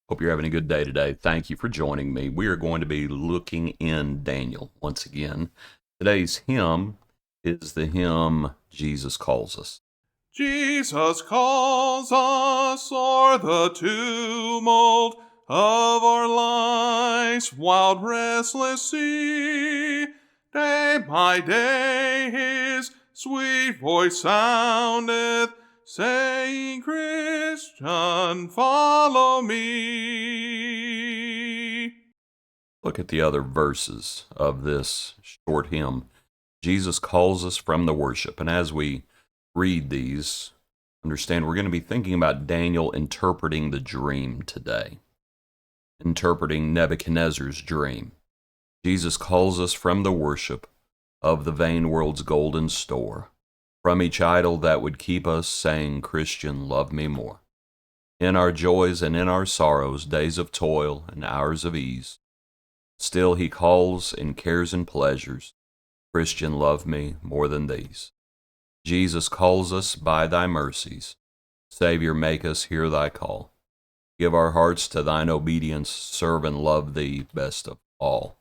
Hope you're having a good day today. Thank you for joining me. We are going to be looking in Daniel once again. Today's hymn is the hymn Jesus Calls Us. Jesus calls us o'er the tumult of our life's wild restless sea. Day by day his sweet voice soundeth, saying, Christian, follow me. Look at the other verses of this short hymn. Jesus calls us from the worship. And as we read these, understand we're going to be thinking about Daniel interpreting the dream today, interpreting Nebuchadnezzar's dream. Jesus calls us from the worship of the vain world's golden store, from each idol that would keep us saying, Christian, love me more. In our joys and in our sorrows, days of toil and hours of ease, still he calls in cares and pleasures, Christian, love me more than these. Jesus calls us by thy mercies. Savior, make us hear thy call. Give our hearts to thine obedience, serve and love thee best of all.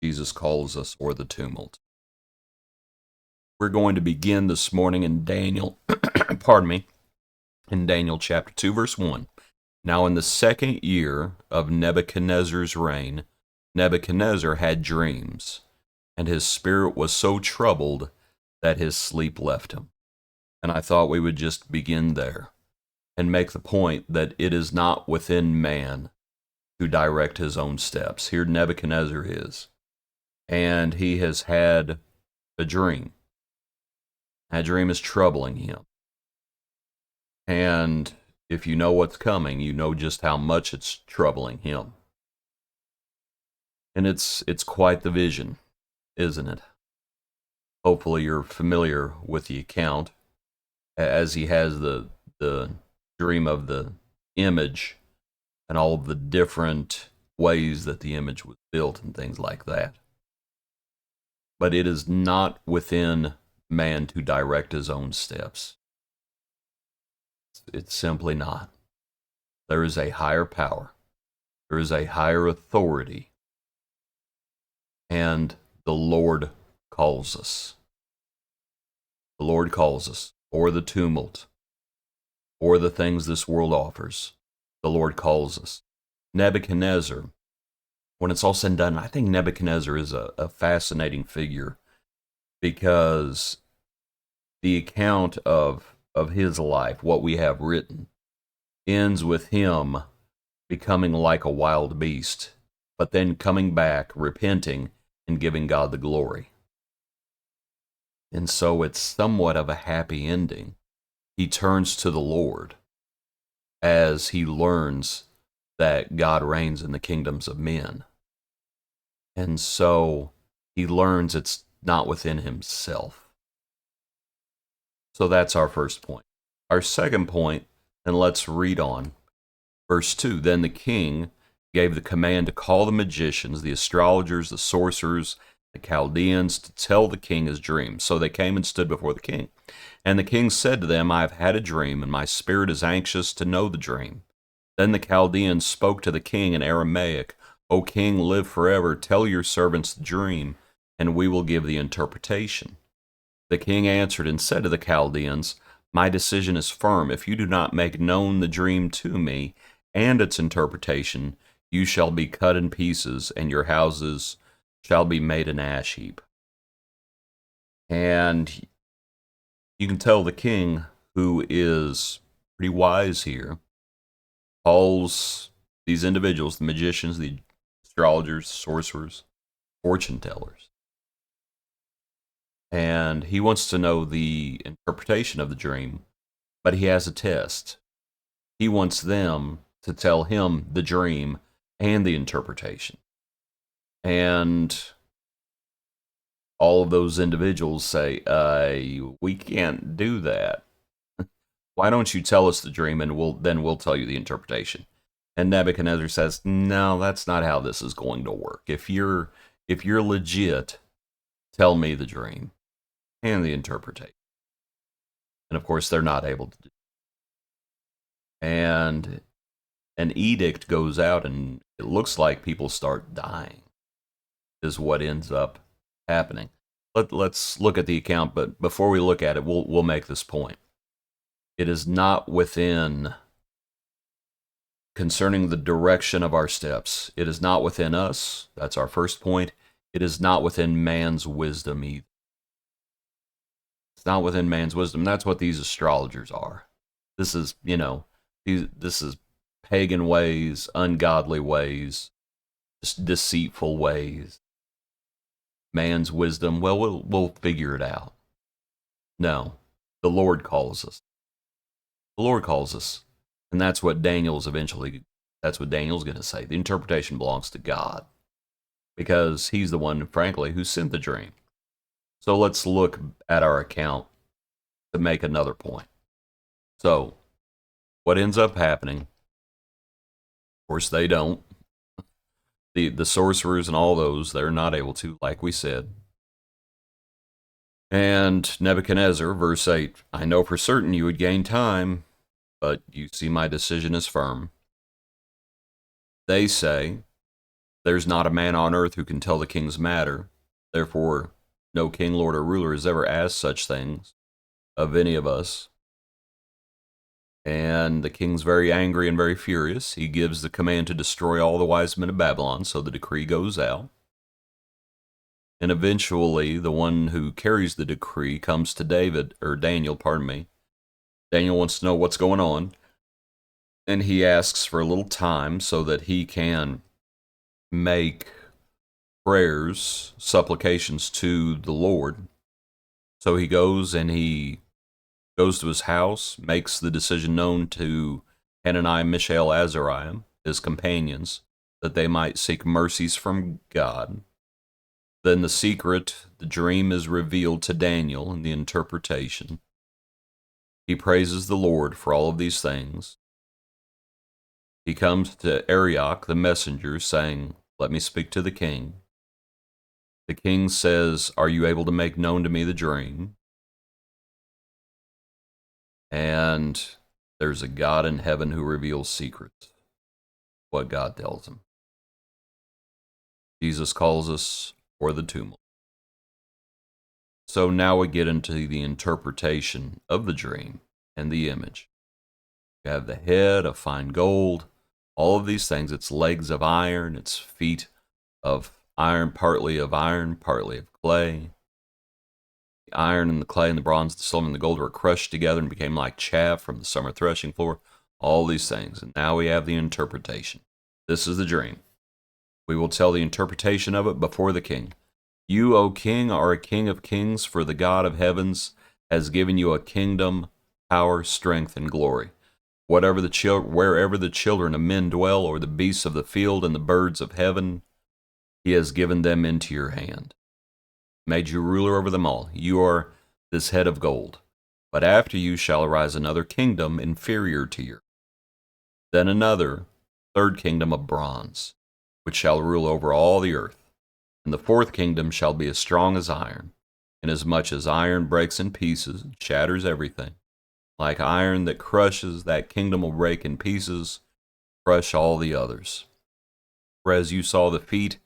Jesus calls us o'er the tumult. We're going to begin this morning in Daniel, in Daniel chapter 2, verse 1. Now in the second year of Nebuchadnezzar's reign, Nebuchadnezzar had dreams, and his spirit was so troubled that his sleep left him. And I thought we would just begin there and make the point that it is not within man to direct his own steps. Here Nebuchadnezzar is, and he has had a dream. That dream is troubling him. And if you know what's coming, you know just how much it's troubling him. And it's quite the vision, isn't it? Hopefully you're familiar with the account, as he has the dream of the image and all of the different ways that the image was built and things like that. But it is not within man to direct his own steps. It's simply not. There is a higher power. There is a higher authority. And the Lord calls us. The Lord calls us, or the tumult, or the things this world offers. The Lord calls us. Nebuchadnezzar, when it's all said and done, I think Nebuchadnezzar is a fascinating figure, because the account of his life, what we have written, ends with him becoming like a wild beast, but then coming back, repenting, and giving God the glory. And so it's somewhat of a happy ending. He turns to the Lord as he learns that God reigns in the kingdoms of men. And so he learns it's not within himself. So that's our first point. Our second point, and let's read on. Verse 2, Then the king gave the command to call the magicians, the astrologers, the sorcerers, the Chaldeans, to tell the king his dream. So they came and stood before the king. And the king said to them, I have had a dream, and my spirit is anxious to know the dream. Then the Chaldeans spoke to the king in Aramaic, O king, live forever. Tell your servants the dream, and we will give the interpretation. The king answered and said to the Chaldeans, My decision is firm. If you do not make known the dream to me and its interpretation, you shall be cut in pieces, and your houses shall be made an ash heap. And you can tell the king, who is pretty wise here, calls these individuals, the magicians, the astrologers, sorcerers, fortune tellers. And he wants to know the interpretation of the dream, but he has a test. He wants them to tell him the dream and the interpretation. And all of those individuals say, we can't do that. Why don't you tell us the dream, and we'll tell you the interpretation. And Nebuchadnezzar says, no, that's not how this is going to work. If you're legit, tell me the dream and the interpretation. And of course, they're not able to do it. And an edict goes out and it looks like people start dying, is what ends up happening. Let's look at the account, but before we look at it, we'll make this point. It is not within, concerning the direction of our steps, it is not within us. That's our first point. It is not within man's wisdom either. It's not within man's wisdom. That's what these astrologers are. This is, this is pagan ways, ungodly ways, just deceitful ways. Man's wisdom, well, we'll figure it out. No, the Lord calls us. The Lord calls us. And that's what Daniel's going to say. The interpretation belongs to God, because he's the one, frankly, who sent the dream. So let's look at our account to make another point. So, what ends up happening, of course they don't. The sorcerers and all those, they're not able to, like we said. And Nebuchadnezzar, verse 8, I know for certain you would gain time, but you see my decision is firm. They say, there's not a man on earth who can tell the king's matter. Therefore, no king, lord, or ruler has ever asked such things of any of us. And the king's very angry and very furious. He gives the command to destroy all the wise men of Babylon, so the decree goes out. And eventually, the one who carries the decree comes to Daniel. Daniel wants to know what's going on. And he asks for a little time so that he can make prayers, supplications to the Lord. So he goes to his house, makes the decision known to Hananiah, Mishael, Azariah, his companions, that they might seek mercies from God. Then the dream is revealed to Daniel in the interpretation. He praises the Lord for all of these things. He comes to Arioch, the messenger, saying, let me speak to the king. The king says, are you able to make known to me the dream? And there's a God in heaven who reveals secrets. What God tells him. Jesus calls us for the tumult. So now we get into the interpretation of the dream and the image. You have the head of fine gold, all of these things. Its legs of iron, its feet of iron, partly of clay. The iron and the clay and the bronze, the silver and the gold were crushed together and became like chaff from the summer threshing floor. All these things. And now we have the interpretation. This is the dream. We will tell the interpretation of it before the king. You, O king, are a king of kings, for the God of heavens has given you a kingdom, power, strength, and glory. Wherever the children of men dwell, or the beasts of the field and the birds of heaven, he has given them into your hand. Made you ruler over them all. You are this head of gold. But after you shall arise another kingdom inferior to yours. Then another, third kingdom of bronze, which shall rule over all the earth. And the fourth kingdom shall be as strong as iron, inasmuch as iron breaks in pieces and shatters everything. Like iron that crushes, that kingdom will break in pieces, crush all the others. For as you saw the feet,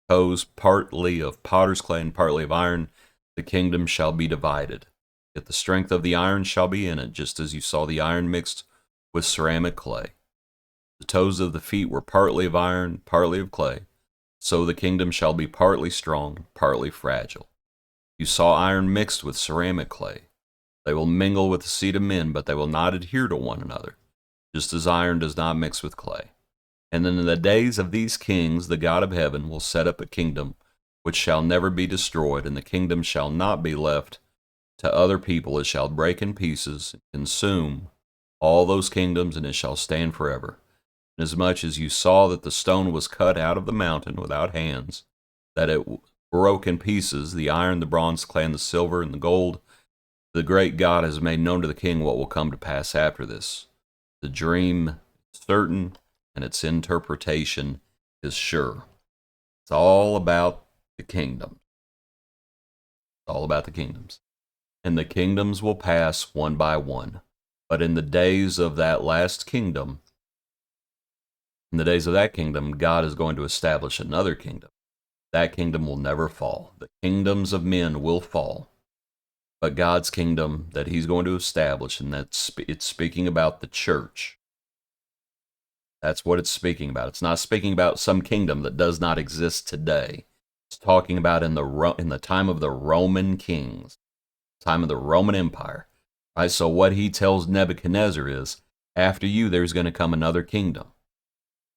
toes, partly of potter's clay and partly of iron, the kingdom shall be divided. Yet the strength of the iron shall be in it, just as you saw the iron mixed with ceramic clay. The toes of the feet were partly of iron, partly of clay. So the kingdom shall be partly strong, partly fragile. You saw iron mixed with ceramic clay. They will mingle with the seed of men, but they will not adhere to one another, just as iron does not mix with clay. And then in the days of these kings, the God of heaven will set up a kingdom which shall never be destroyed, and the kingdom shall not be left to other people. It shall break in pieces, and consume all those kingdoms, and it shall stand forever. Inasmuch as you saw that the stone was cut out of the mountain without hands, that it broke in pieces, the iron, the bronze, clay, and the silver, and the gold, the great God has made known to the king what will come to pass after this. The dream is certain, and its interpretation is sure. It's all about the kingdom. It's all about the kingdoms. And the kingdoms will pass one by one. But in the days of that last kingdom, In the days of that kingdom, God is going to establish another kingdom. That kingdom will never fall. The kingdoms of men will fall. But God's kingdom that he's going to establish, and it's speaking about the church. That's what it's speaking about. It's not speaking about some kingdom that does not exist today. It's talking about in the time of the Roman kings, time of the Roman Empire. Right? So what he tells Nebuchadnezzar is, after you, there's going to come another kingdom.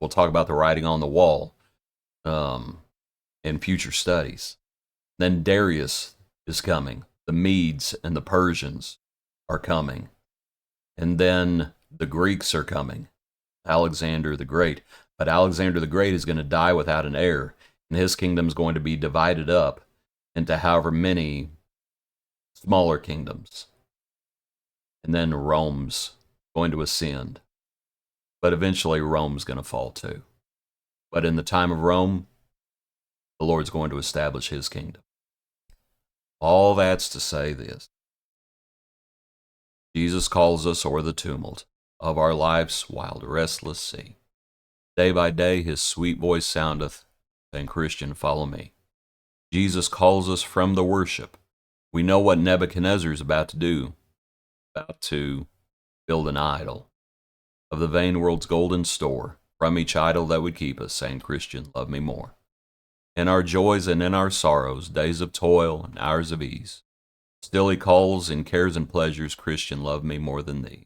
We'll talk about the writing on the wall in future studies. Then Darius is coming. The Medes and the Persians are coming. And then the Greeks are coming. Alexander the Great. But Alexander the Great is going to die without an heir. And his kingdom is going to be divided up into however many smaller kingdoms. And then Rome's going to ascend. But eventually Rome's going to fall too. But in the time of Rome, the Lord's going to establish his kingdom. All that's to say this. Jesus calls us o'er the tumult of our life's wild, restless sea. Day by day his sweet voice soundeth, saying, Christian, follow me. Jesus calls us from the worship. We know what Nebuchadnezzar is about to do, about to build an idol of the vain world's golden store, from each idol that would keep us, saying, Christian, love me more. In our joys and in our sorrows, days of toil and hours of ease, still he calls in cares and pleasures, Christian, love me more than thee.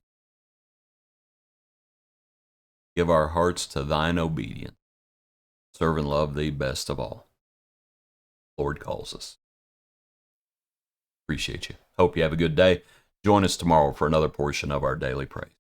Give our hearts to thine obedience, serve and love thee best of all. Lord calls us. Appreciate you. Hope you have a good day. Join us tomorrow for another portion of our daily praise.